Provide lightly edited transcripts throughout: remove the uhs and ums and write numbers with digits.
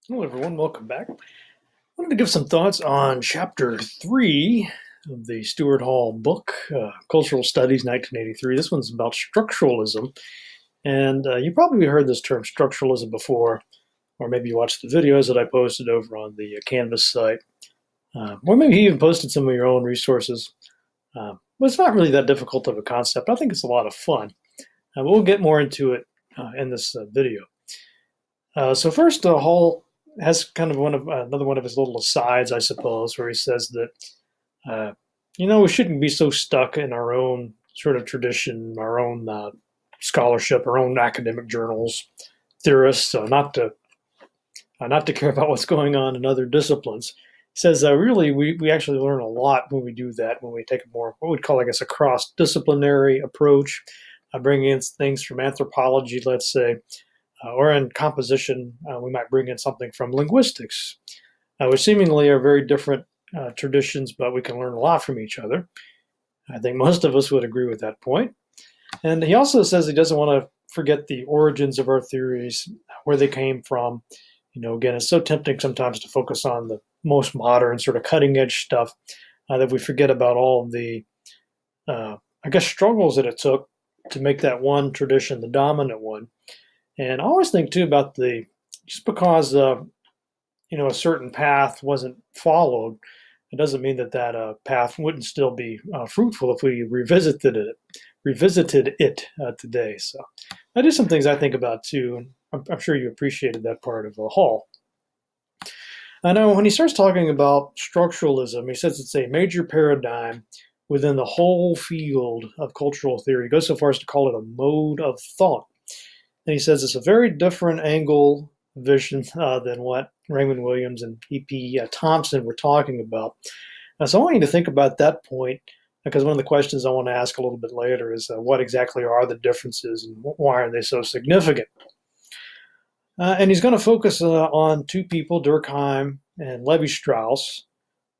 Hello, everyone. Welcome back. I wanted to give some thoughts on Chapter 3 of the Stuart Hall book, Cultural Studies, 1983. This one's about structuralism. And you probably heard this term structuralism before, or maybe you watched the videos that I posted over on the Canvas site, or maybe you even posted some of your own resources. But it's not really that difficult of a concept. I think it's a lot of fun. We'll get more into it in this video. So first, Hall has kind of another one of his little asides, I suppose, where he says that uh, we shouldn't be so stuck in our own sort of tradition, our own scholarship, our own academic journals, theorists, not to care about what's going on in other disciplines. He says really we actually learn a lot when we do that, when we take a more what we'd call, I guess, a cross-disciplinary approach, bringing in things from anthropology, let's say, or in composition, we might bring in something from linguistics, which seemingly are very different traditions, but we can learn a lot from each other. I think most of us would agree with that point. And he also says he doesn't want to forget the origins of our theories, where they came from. Again, it's so tempting sometimes to focus on the most modern, sort of cutting edge stuff that we forget about all of the, I guess, struggles that it took to make that one tradition the dominant one. And I always think too about just because a certain path wasn't followed, it doesn't mean that path wouldn't still be fruitful if we revisited it today. So that is some things I think about too, and I'm sure you appreciated that part of Hall. I know when he starts talking about structuralism, he says it's a major paradigm within the whole field of cultural theory. He goes so far as to call it a mode of thought. And he says it's a very different angle vision than what Raymond Williams and E.P. Thompson were talking about. So I want you to think about that point, because one of the questions I want to ask a little bit later is what exactly are the differences and why are they so significant? And he's going to focus on two people, Durkheim and Levi Strauss,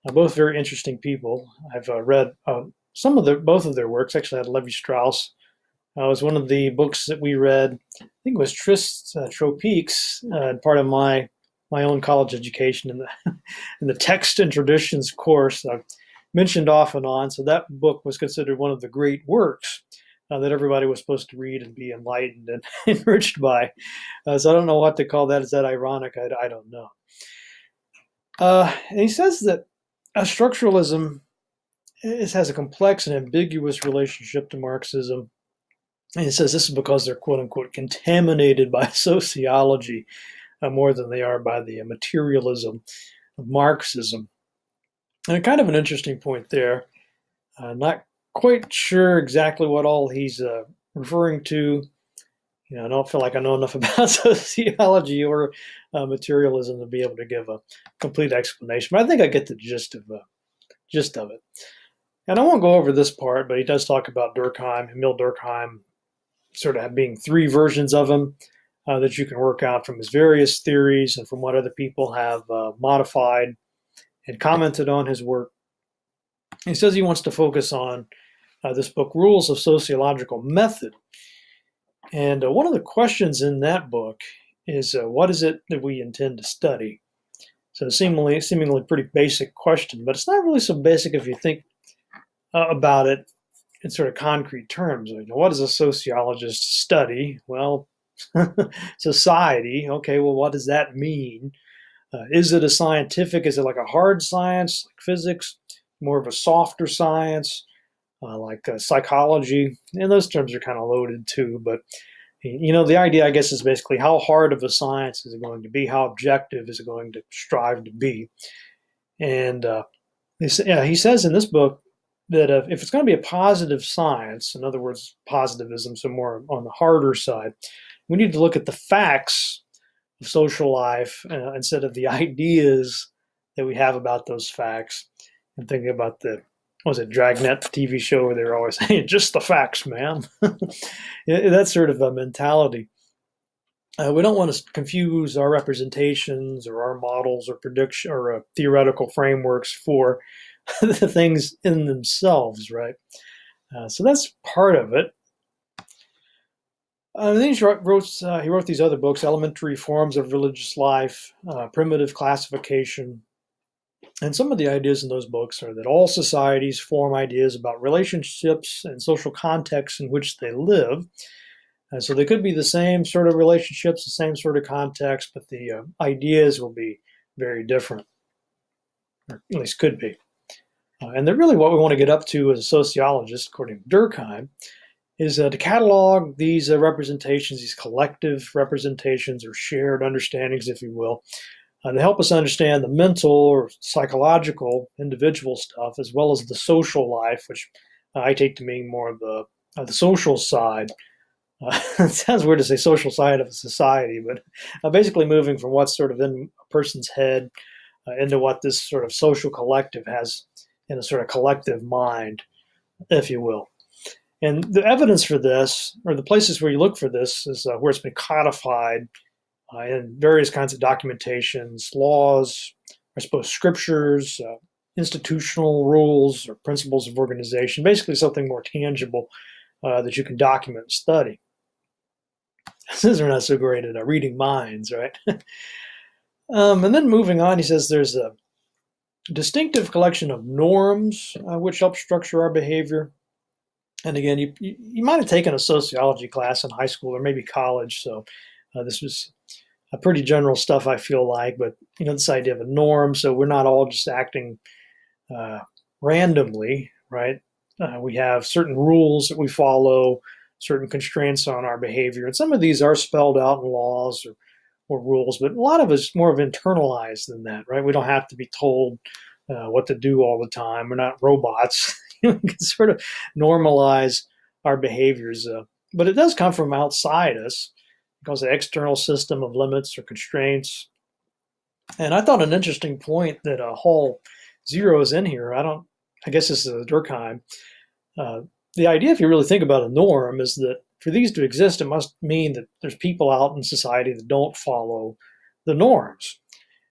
both very interesting people. I've read both of their works. Actually, I had Levi Strauss. It was one of the books that we read. I think it was Tris Tropiques, part of my own college education in the in the text and traditions course I've mentioned off and on. So that book was considered one of the great works that everybody was supposed to read and be enlightened and enriched by. So I don't know what to call that. Is that ironic? I don't know. And he says that structuralism has a complex and ambiguous relationship to Marxism. And he says this is because they're, quote unquote, contaminated by sociology more than they are by the materialism of Marxism. And kind of an interesting point there. Not quite sure exactly what all he's referring to. I don't feel like I know enough about sociology or materialism to be able to give a complete explanation, but I think I get the gist of it. And I won't go over this part, but he does talk about Durkheim, Emil Durkheim, sort of being three versions of him that you can work out from his various theories and from what other people have modified and commented on his work. He says he wants to focus on this book, Rules of Sociological Method. And one of the questions in that book is what is it that we intend to study? So seemingly pretty basic question, but it's not really so basic if you think about it in sort of concrete terms. What does a sociologist study? Well, society. Okay, well, what does that mean? Is it is it like a hard science, like physics, more of a softer science, like psychology? And those terms are kind of loaded too, but the idea, I guess, is basically how hard of a science is it going to be? How objective is it going to strive to be? And he says in this book that if it's going to be a positive science, in other words, positivism, so more on the harder side, we need to look at the facts of social life instead of the ideas that we have about those facts. And thinking about Dragnet TV show where they're always saying, just the facts, man. That sort of a mentality. We don't want to confuse our representations or our models or prediction or theoretical frameworks for the things in themselves, right? So that's part of it. And then he wrote these other books, Elementary Forms of Religious Life, Primitive Classification. And some of the ideas in those books are that all societies form ideas about relationships and social contexts in which they live. So they could be the same sort of relationships, the same sort of context, but the ideas will be very different, or at least could be. And they're really what we want to get up to as a sociologist, according to Durkheim, is to catalog these representations, these collective representations or shared understandings, if you will, to help us understand the mental or psychological individual stuff, as well as the social life, which I take to mean more of the social side. It sounds weird to say social side of a society, but basically moving from what's sort of in a person's head into what this sort of social collective has in a sort of collective mind, if you will. And the evidence for this, or the places where you look for this, is where it's been codified in various kinds of documentations, laws, I suppose scriptures, institutional rules, or principles of organization, basically something more tangible that you can document and study. Since we're not so great at reading minds, right? And then moving on, he says there's a distinctive collection of norms which help structure our behavior. And again, you might have taken a sociology class in high school or maybe college, so this was a pretty general stuff, I feel like. But this idea of a norm, so we're not all just acting randomly, right? We have certain rules that we follow, certain constraints on our behavior, and some of these are spelled out in laws or rules, but a lot of it's more of internalized than that, right? We don't have to be told what to do all the time. We're not robots. We can sort of normalize our behaviors, but it does come from outside us because the external system of limits or constraints. And I thought an interesting point that Hall zeroes in here. I guess this is Durkheim. The idea, if you really think about a norm, is that for these to exist, it must mean that there's people out in society that don't follow the norms.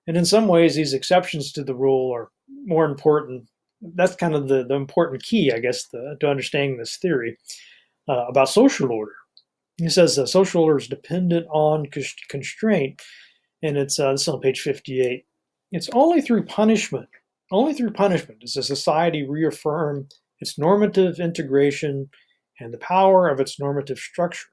And in some ways, these exceptions to the rule are more important. That's kind of the important key, I guess, to understanding this theory about social order. He says social order is dependent on constraint, and it's this is on page 58. It's only through punishment does a society reaffirm its normative integration and the power of its normative structure.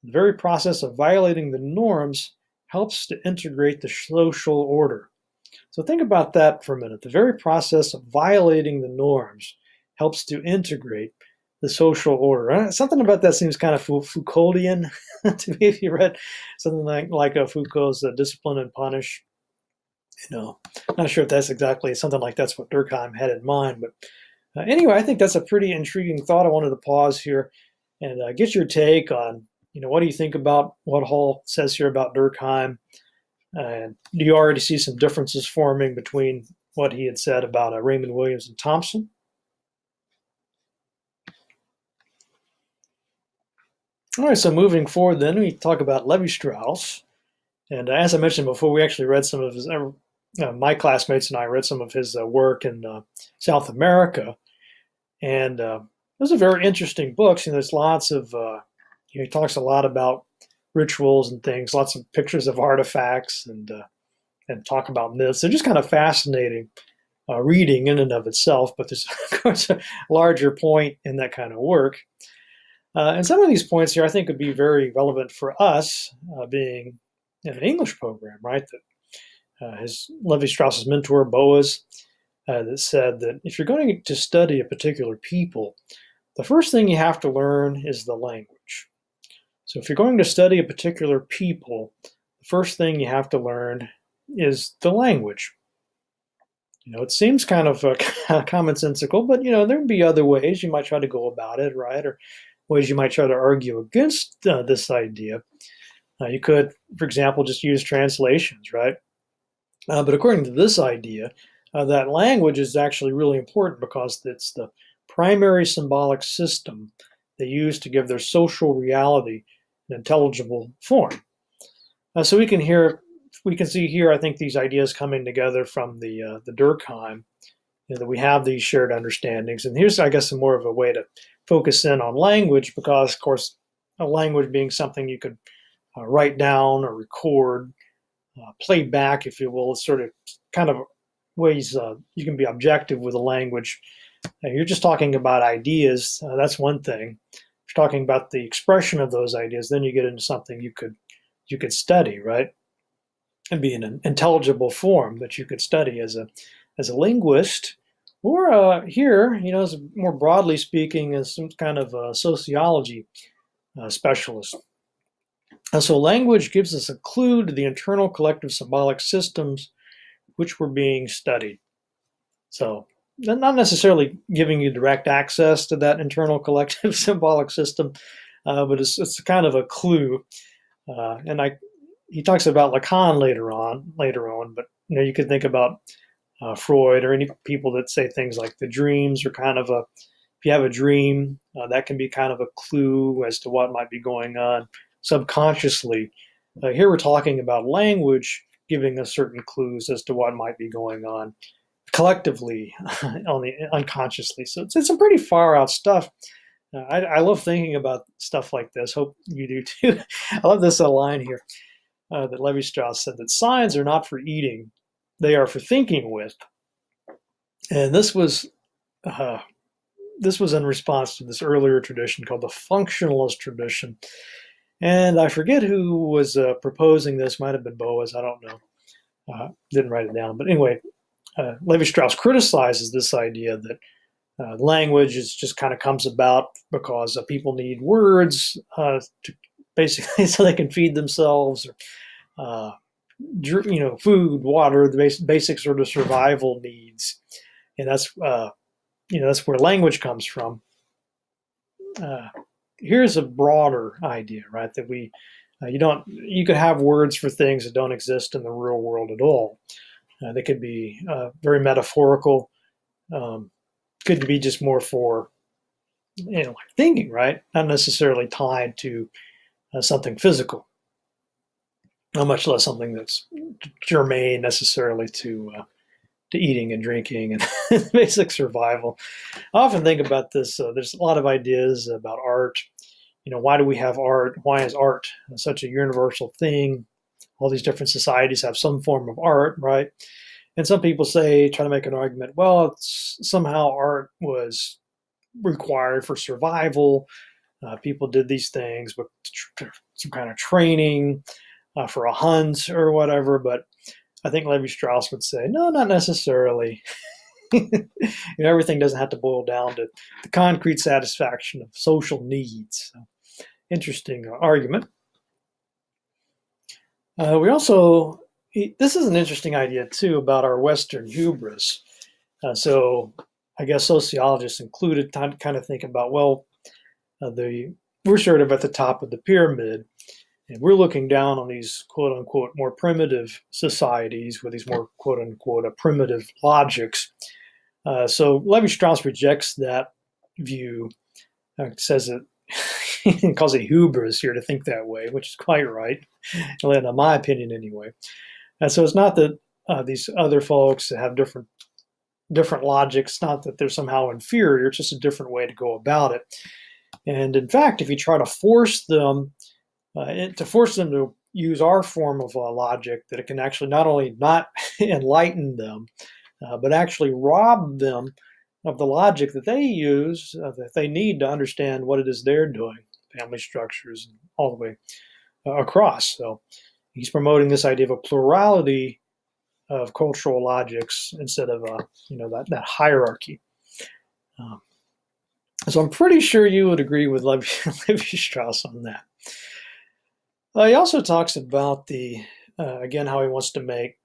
The very process of violating the norms helps to integrate the social order. So think about that for a minute. The very process of violating the norms helps to integrate the social order. Something about that seems kind of Foucauldian to me. If you read something like Foucault's Discipline and Punish, not sure if that's exactly something like that's what Durkheim had in mind. But anyway, I think that's a pretty intriguing thought. I wanted to pause here and get your take on, what do you think about what Hall says here about Durkheim? And do you already see some differences forming between what he had said about Raymond Williams and Thompson? All right, so moving forward then, we talk about Levi-Strauss. And as I mentioned before, we actually read some of his, my classmates and I read some of his work in South America. And those are very interesting books. There's lots of, he talks a lot about rituals and things, lots of pictures of artifacts and talk about myths. They're just kind of fascinating reading in and of itself, but there's, of course, a larger point in that kind of work. And some of these points here I think would be very relevant for us being in an English program, right? That his Levi-Strauss's mentor, Boas, that said that if you're going to study a particular people, the first thing you have to learn is the language. So if you're going to study a particular people, the first thing you have to learn is the language. It seems kind of commonsensical, but there would be other ways you might try to go about it, right? Or ways you might try to argue against this idea. You could, for example, just use translations, right? But according to this idea, that language is actually really important because it's the primary symbolic system they use to give their social reality an intelligible form. So we can see here, I think, these ideas coming together from the Durkheim, that we have these shared understandings. And here's, I guess, more of a way to focus in on language because, of course, a language being something you could write down or record, play back, if you will. It's sort of kind of ways you can be objective with a language. You're just talking about ideas. That's one thing. If you're talking about the expression of those ideas, then you get into something you could study, right? And be in an intelligible form that you could study as a linguist, or here, as more broadly speaking, as some kind of sociology specialist. So language gives us a clue to the internal collective symbolic systems which were being studied. So not necessarily giving you direct access to that internal collective symbolic system, but it's kind of a clue. And he talks about Lacan later on, but you could think about Freud or any people that say things like the dreams are kind of if you have a dream, that can be kind of a clue as to what might be going on subconsciously. Here we're talking about language giving us certain clues as to what might be going on collectively, unconsciously. So it's some pretty far out stuff. I love thinking about stuff like this. Hope you do too. I love this line here that Levi-Strauss said, that signs are not for eating, they are for thinking with. And this was in response to this earlier tradition called the functionalist tradition. And I forget who was proposing this. Might have been Boas. I don't know. Didn't write it down. But anyway, Levi-Strauss criticizes this idea that language just kind of comes about because people need words to basically so they can feed themselves, or food, water, the basic sort of survival needs, and that's where language comes from. Here's a broader idea, right? That you could have words for things that don't exist in the real world at all. They could be very metaphorical. Could be just more for like thinking, right? Not necessarily tied to something physical. Not much less something that's germane necessarily to eating and drinking and basic survival. I often think about this. There's a lot of ideas about art. Why do we have art? Why is art such a universal thing? All these different societies have some form of art, right? And some people try to make an argument, well, somehow art was required for survival. People did these things with some kind of training for a hunt or whatever. But I think Levi-Strauss would say, no, not necessarily. Everything doesn't have to boil down to the concrete satisfaction of social needs. So, interesting argument. This is an interesting idea too about our Western hubris. So I guess sociologists included kind of think about, well, we're sort of at the top of the pyramid, and we're looking down on these quote unquote more primitive societies with these more quote unquote primitive logics. So Levi-Strauss rejects that view, says that he calls it hubris here to think that way, which is quite right, in my opinion anyway. And so it's not that these other folks have different logics, not that they're somehow inferior, it's just a different way to go about it. And in fact, if you try to force them to use our form of logic, that it can actually not only not enlighten them, but actually rob them of the logic that they use, that they need to understand what it is they're doing, family structures, and all the way across. So he's promoting this idea of a plurality of cultural logics instead of that hierarchy. So I'm pretty sure you would agree with Levi-Strauss on that. He also talks about again, how he wants to make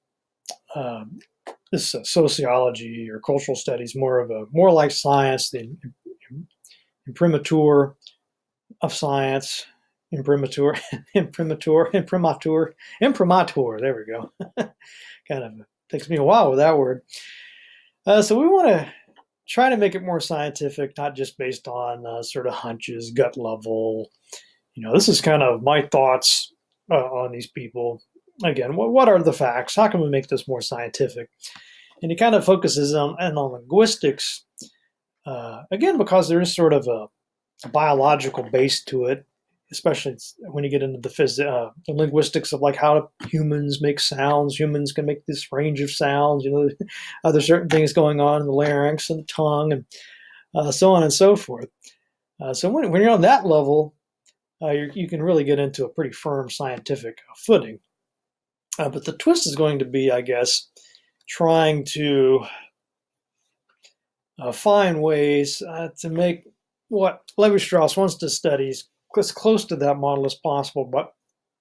this sociology or cultural studies more like science, the imprimatur of science, imprimatur. There we go. Kind of takes me a while with that word. So we want to try to make it more scientific, not just based on sort of hunches, gut level. This is kind of my thoughts on these people. Again, what are the facts? How can we make this more scientific? And he kind of focuses on linguistics, again, because there is sort of a biological base to it. especially when you get into the linguistics of like how humans make sounds. Humans can make this range of sounds. There's certain things going on in the larynx and the tongue, and so on and so forth. So when you're on that level, you can really get into a pretty firm scientific footing. But the twist is going to be, I guess, trying to find ways to make what Levi-Strauss wants to study as close to that model as possible, but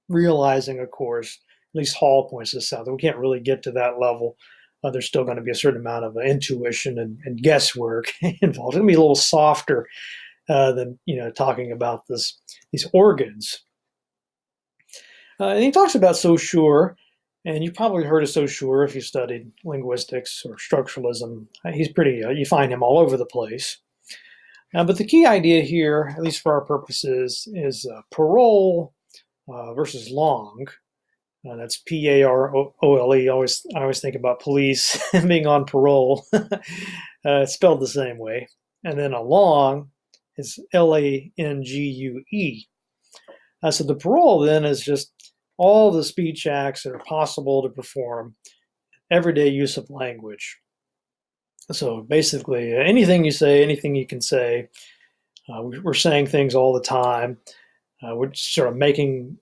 realizing, of course, at least Hall points this out, that we can't really get to that level. There's still going to be a certain amount of intuition and guesswork involved. It's going to be a little softer than talking about these organs. And he talks about Saussure, and you've probably heard of Saussure if you studied linguistics or structuralism. He's pretty, you find him all over the place. But the key idea here, at least for our purposes, is parole versus Langue. That's P-A-R-O-L-E. I always think about police being on parole. It's spelled the same way. And then a Langue is L-A-N-G-U-E. So the parole then is just all the speech acts that are possible to perform, everyday use of language. So basically, anything you say, anything you can say, we're saying things all the time. We're sort of making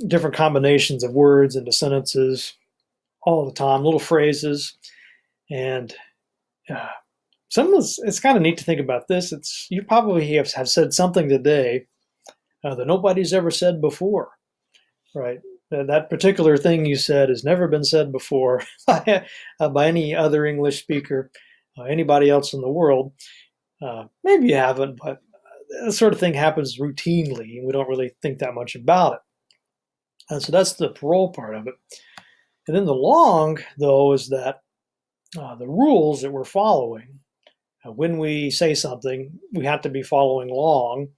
different combinations of words into sentences all the time, little phrases. And it's kind of neat to think about this. You probably have said something today that nobody's ever said before, right? That particular thing you said has never been said before by any other English speaker, anybody else in the world. Maybe you haven't, but that sort of thing happens routinely, and we don't really think that much about it. And so that's the parole part of it. And then the Langue, though, is that the rules that we're following, when we say something, we have to be following along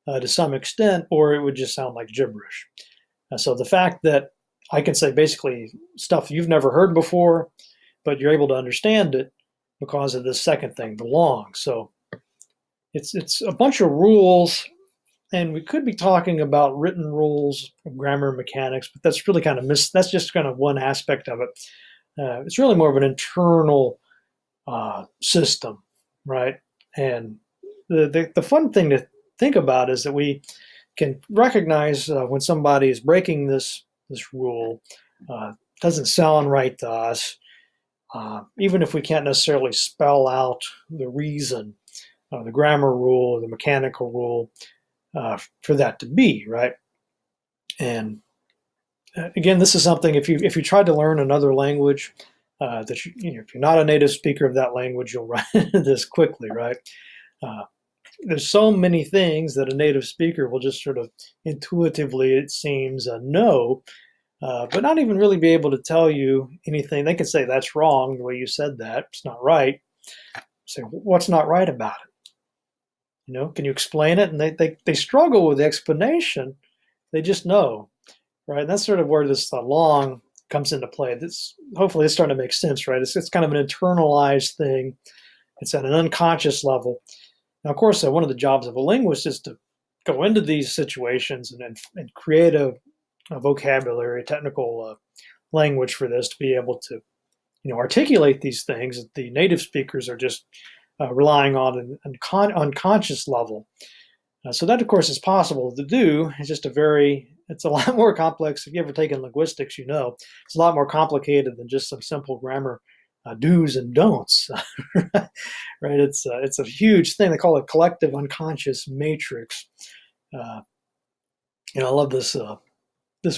to some extent, or it would just sound like gibberish. So the fact that I can say basically stuff you've never heard before, but you're able to understand it because of this second thing, the Langue. So it's a bunch of rules, and we could be talking about written rules of grammar mechanics, but that's really that's just kind of one aspect of it. It's really more of an internal system, right? And the fun thing to think about is that we can recognize when somebody is breaking this rule, doesn't sound right to us, even if we can't necessarily spell out the reason, the grammar rule or the mechanical rule for that to be, right? And again, this is something, if you tried to learn another language, that if you're not a native speaker of that language, you'll run into this quickly, right? There's so many things that a native speaker will just sort of intuitively, it seems, know, but not even really be able to tell you anything. They can say, that's wrong, the way you said that, it's not right. Say, what's not right about it? Can you explain it? And they struggle with the explanation. They just know, right? And that's sort of where this Langue comes into play. Hopefully it's starting to make sense, right? It's kind of an internalized thing. It's at an unconscious level. Now, of course, one of the jobs of a linguist is to go into these situations and create a vocabulary, a technical language for this to be able to, articulate these things that the native speakers are just relying on an unconscious level. So that, of course, is possible to do. It's a lot more complex. If you ever taken linguistics, it's a lot more complicated than just some simple grammar do's and don'ts, right? It's a huge thing. They call it collective unconscious matrix. I love this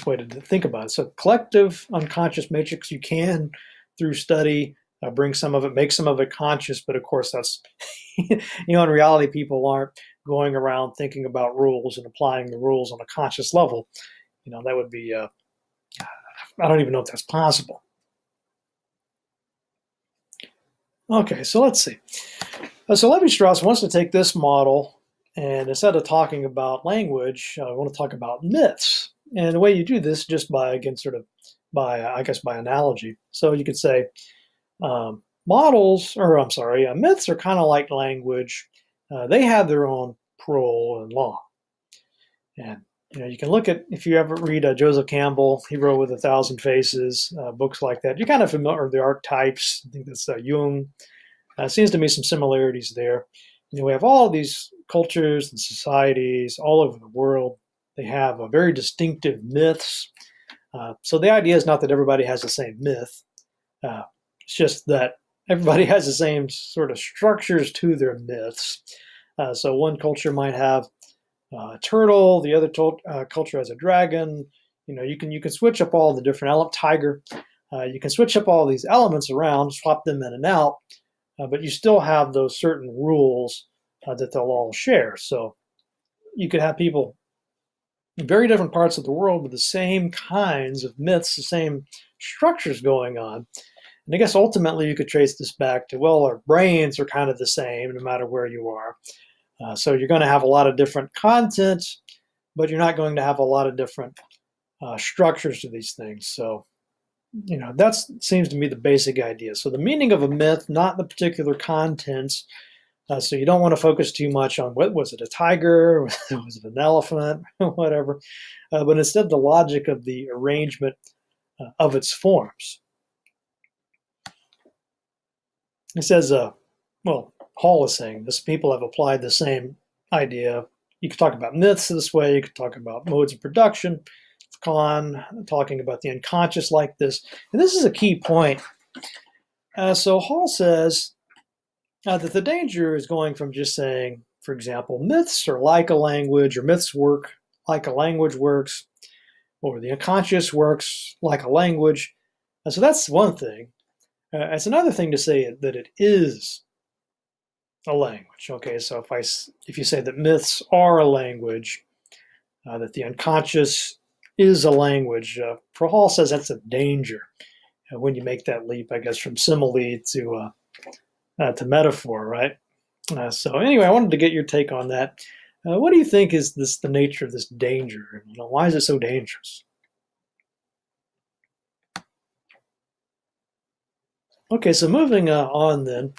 way to think about it. So collective unconscious matrix, you can, through study, bring some of it, make some of it conscious, but of course that's, in reality, people aren't going around thinking about rules and applying the rules on a conscious level. That would be, I don't even know if that's possible. Okay, so let's see. So Levi-Strauss wants to take this model, and instead of talking about language, I want to talk about myths. And the way you do this just by analogy. So you could say myths are kind of like language. They have their own parole and law. And You can look at, if you ever read Joseph Campbell, he wrote With a Thousand Faces, books like that. You're kind of familiar with the archetypes. I think that's Jung. Seems to me some similarities there. We have all these cultures and societies all over the world. They have very distinctive myths. So the idea is not that everybody has the same myth. It's just that everybody has the same sort of structures to their myths. So one culture might have a turtle, the other culture has a dragon. You can switch up all the different tiger. You can switch up all these elements around, swap them in and out, but you still have those certain rules that they'll all share. So you could have people in very different parts of the world with the same kinds of myths, the same structures going on. And I guess ultimately you could trace this back to, well, our brains are kind of the same no matter where you are. So you're going to have a lot of different content, but you're not going to have a lot of different structures to these things. So, that seems to me the basic idea. So the meaning of a myth, not the particular contents. So you don't want to focus too much on what was it, a tiger, was it an elephant, whatever, but instead the logic of the arrangement of its forms. He says, Hall is saying this, people have applied the same idea. You could talk about myths this way, you could talk about modes of production, Kahn talking about the unconscious like this. And this is a key point. So Hall says that the danger is going from just saying, for example, myths are like a language, or myths work like a language works, or the unconscious works like a language. So that's one thing. It's another thing to say that it is a language. Okay, so if you say that myths are a language, that the unconscious is a language, Hall says that's a danger when you make that leap, I guess, from simile to metaphor, right? So anyway, I wanted to get your take on that. What do you think is the nature of this danger? Why is it so dangerous? Okay, so moving on then,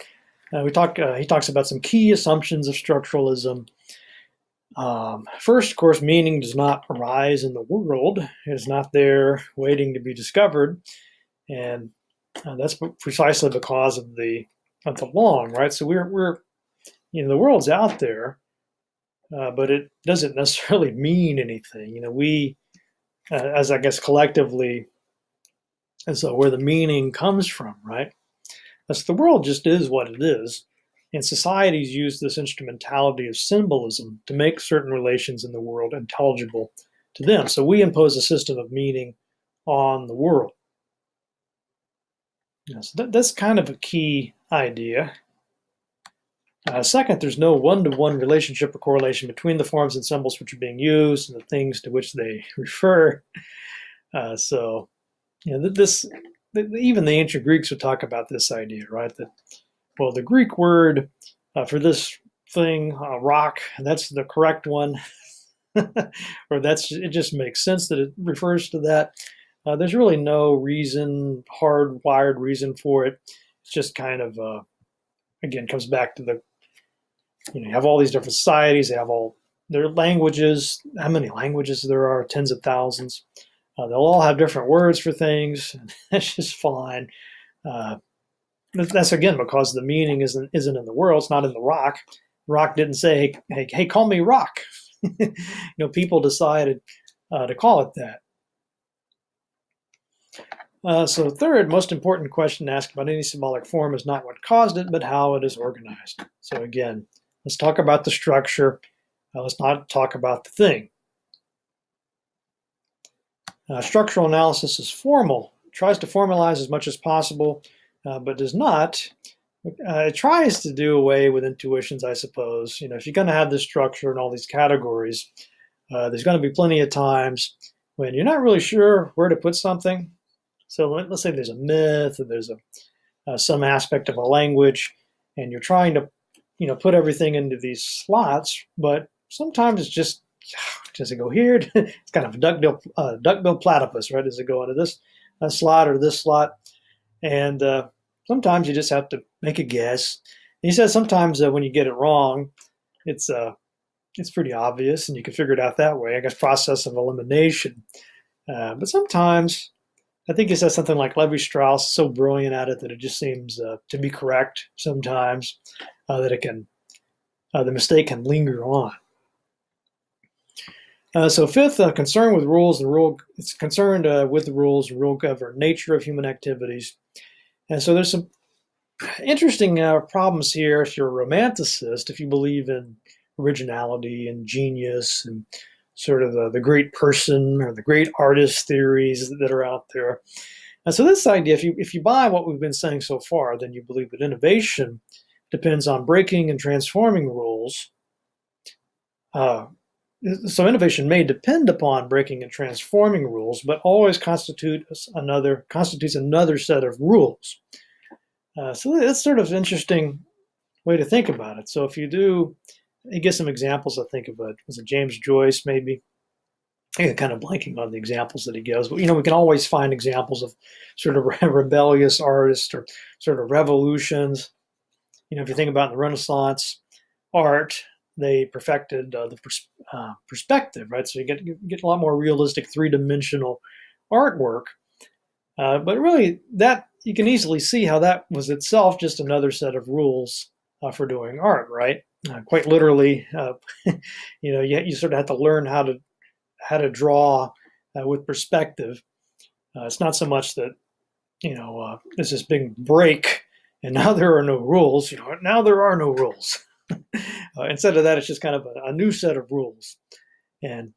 he talks about some key assumptions of structuralism. First, of course, meaning does not arise in the world. It is not there waiting to be discovered. And that's precisely because of the long, right? So we're the world's out there, but it doesn't necessarily mean anything. We, as I guess collectively, and so where the meaning comes from, right? That's the world just is what it is. And societies use this instrumentality of symbolism to make certain relations in the world intelligible to them. So we impose a system of meaning on the world. So that's kind of a key idea. Second, there's no one-to-one relationship or correlation between the forms and symbols which are being used and the things to which they refer. So even the ancient Greeks would talk about this idea, right? That, well, the Greek word for this thing, rock, that's the correct one, or it just makes sense that it refers to that. There's really no reason, hardwired reason for it. It's just kind of, again, comes back to you have all these different societies. They have all their languages. How many languages there are? Tens of thousands. They'll all have different words for things. And that's just fine. That's again because the meaning isn't in the world. It's not in the rock. Rock didn't say, "Hey, call me rock." People decided to call it that. So third, most important question to ask about any symbolic form is not what caused it, but how it is organized. So again, let's talk about the structure. Let's not talk about the thing. Structural analysis is formal. It tries to formalize as much as possible, but does not. It tries to do away with intuitions, I suppose. If you're going to have this structure and all these categories, there's going to be plenty of times when you're not really sure where to put something. So let's say there's a myth, or there's some aspect of a language, and you're trying to, put everything into these slots, but sometimes it's just, does it go here? It's kind of a duckbill platypus, right? Does it go into this slot or this slot? And sometimes you just have to make a guess. And he says sometimes when you get it wrong, it's it's pretty obvious, and you can figure it out that way. I guess process of elimination. But sometimes I think he says something like Levi Strauss is so brilliant at it that it just seems to be correct sometimes, that it can the mistake can linger on. So fifth, concern with rules and rule. It's concerned with the rules and rule govern nature of human activities. And so there's some interesting problems here if you're a romanticist, if you believe in originality and genius and sort of the great person or the great artist theories that are out there. And so this idea, if you buy what we've been saying so far, then you believe that innovation depends on breaking and transforming rules. So innovation may depend upon breaking and transforming rules, but always constitutes another set of rules. So that's sort of an interesting way to think about it. So if you do, you get some examples, I think of was it James Joyce maybe? I'm kind of blanking on the examples that he gives, but we can always find examples of sort of rebellious artists or sort of revolutions. If you think about the Renaissance art, they perfected the perspective, right? So you get a lot more realistic three-dimensional artwork. But really, that you can easily see how that was itself just another set of rules for doing art, right? Quite literally, you sort of have to learn how to draw with perspective. It's not so much that there's this big break and now there are no rules. Now there are no rules. Instead of that, it's just kind of a new set of rules, and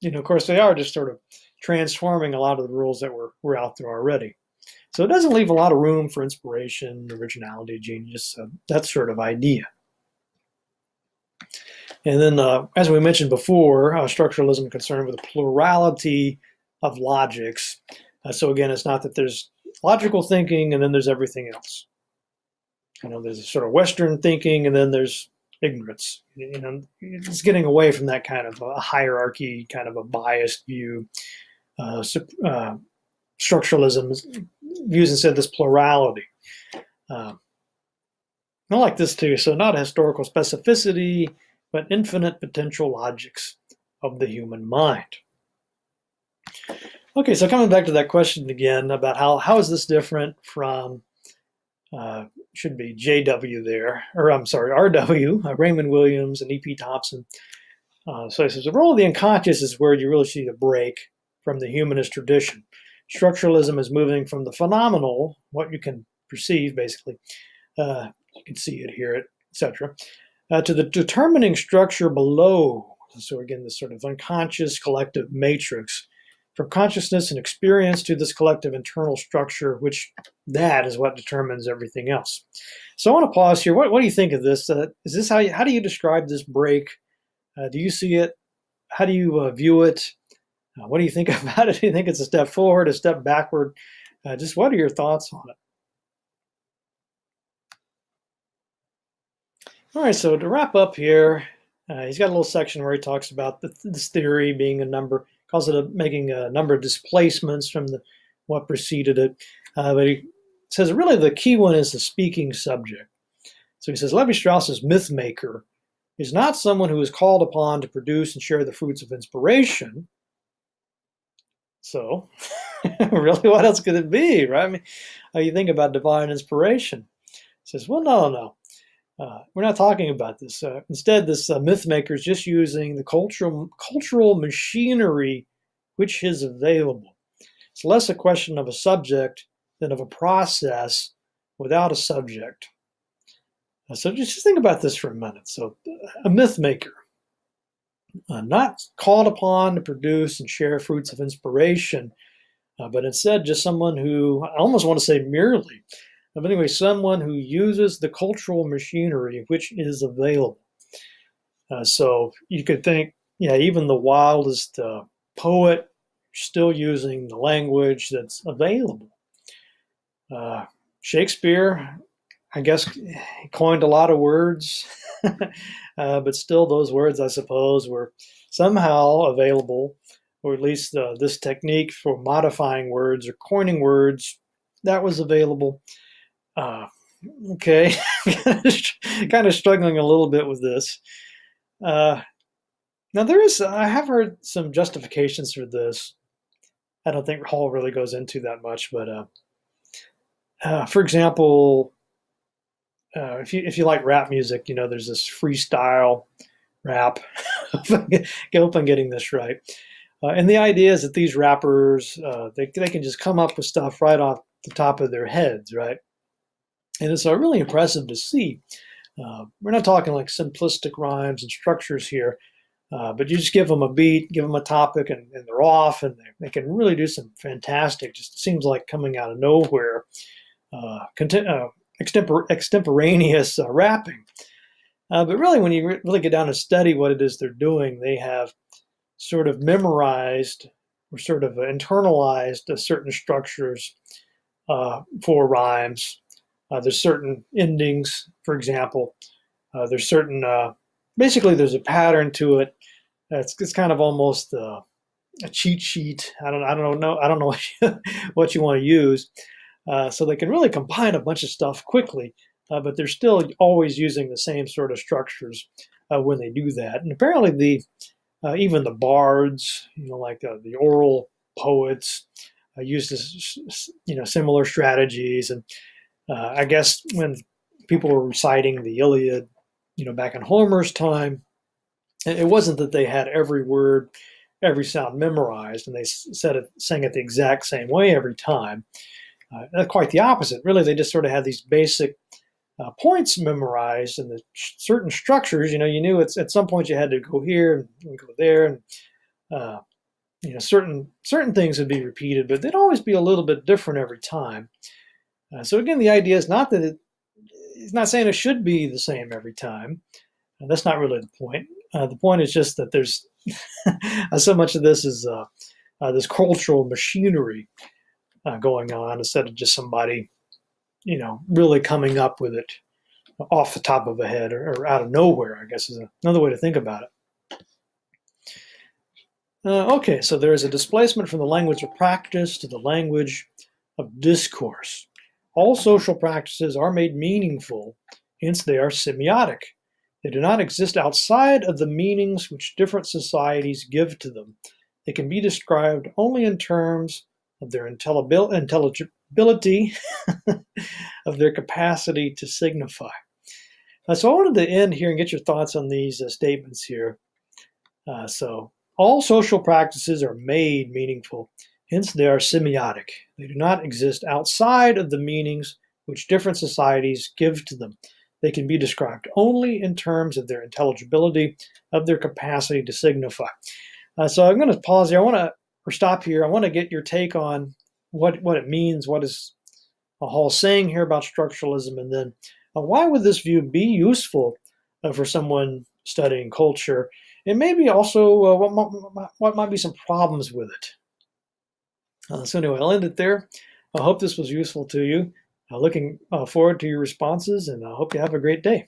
of course, they are just sort of transforming a lot of the rules that were out there already. So it doesn't leave a lot of room for inspiration, originality, genius, that sort of idea. And then, as we mentioned before, structuralism concerned with a plurality of logics. So again, it's not that there's logical thinking and then there's everything else. There's a sort of Western thinking and then there's ignorance. It's getting away from that kind of a hierarchy, kind of a biased view. Structuralism views instead this plurality. I like this too. So not historical specificity, but infinite potential logics of the human mind. Okay, so coming back to that question again about how is this different from should be JW there, or I'm sorry, RW, Raymond Williams and E.P. Thompson. So he says, the role of the unconscious is where you really see the break from the humanist tradition. Structuralism is moving from the phenomenal, what you can perceive basically, you can see it, hear it, etc., to the determining structure below. So again, this sort of unconscious collective matrix, from consciousness and experience to this collective internal structure, which that is what determines everything else. So I want to pause here. What do you think of this? Is this how do you describe this break? Do you see it? How do you view it? What do you think about it? Do you think it's a step forward, a step backward? Just what are your thoughts on it? All right, so to wrap up here, he's got a little section where he talks about this theory being a number, calls it making a number of displacements from what preceded it. But he says really the key one is the speaking subject. So he says Levi-Strauss's myth maker is not someone who is called upon to produce and share the fruits of inspiration. So really, what else could it be, right? I mean, you think about divine inspiration. He says, well, no. We're not talking about this. Instead, this myth maker is just using the cultural machinery which is available. It's less a question of a subject than of a process without a subject. So just think about this for a minute. So a myth maker, not called upon to produce and share fruits of inspiration, but instead just someone who, I almost want to say merely, but anyway, someone who uses the cultural machinery which is available. So you could think, even the wildest poet still using the language that's available. Shakespeare, I guess, coined a lot of words, but still those words, I suppose, were somehow available, or at least this technique for modifying words or coining words, that was available. Okay, kind of struggling a little bit with this. Now I have heard some justifications for this. I don't think Hall really goes into that much, but for example, if you like rap music, there's this freestyle rap. I hope I'm getting this right. And the idea is that these rappers, they can just come up with stuff right off the top of their heads, right? And it's really impressive to see. We're not talking like simplistic rhymes and structures here, but you just give them a beat, give them a topic, and they're off, and they can really do some fantastic, just seems like coming out of nowhere, extemporaneous rapping. But really, when you really get down to study what it is they're doing, they have sort of memorized or sort of internalized certain structures for rhymes. There's certain endings, for example. There's certain, basically, there's a pattern to it. It's kind of almost a cheat sheet. I don't know what you want to use. So they can really combine a bunch of stuff quickly, but they're still always using the same sort of structures when they do that. And apparently, even the bards, like the oral poets, use this, similar strategies. And I guess when people were reciting the Iliad, back in Homer's time, it wasn't that they had every word, every sound memorized, and they sang it the exact same way every time. Quite the opposite. Really, they just sort of had these basic points memorized, and the certain structures. You knew at some point you had to go here and go there, and certain things would be repeated, but they'd always be a little bit different every time. So again, the idea is not that it's not saying it should be the same every time. That's not really the point. The point is just that there's so much of this is this cultural machinery going on instead of just somebody, really coming up with it off the top of a head or out of nowhere, I guess is another way to think about it. Okay, so there is a displacement from the language of practice to the language of discourse. All social practices are made meaningful, hence they are semiotic. They do not exist outside of the meanings which different societies give to them. They can be described only in terms of their intelligibility, of their capacity to signify. So I wanted to end here and get your thoughts on these statements here. So all social practices are made meaningful, hence they are semiotic. They do not exist outside of the meanings which different societies give to them. They can be described only in terms of their intelligibility, of their capacity to signify. So I'm going to pause here. Or stop here. I want to get your take on what it means. What is Hall saying here about structuralism? And then why would this view be useful for someone studying culture? And maybe also what might be some problems with it. So anyway, I'll end it there. I hope this was useful to you. Looking forward to your responses, and I hope you have a great day.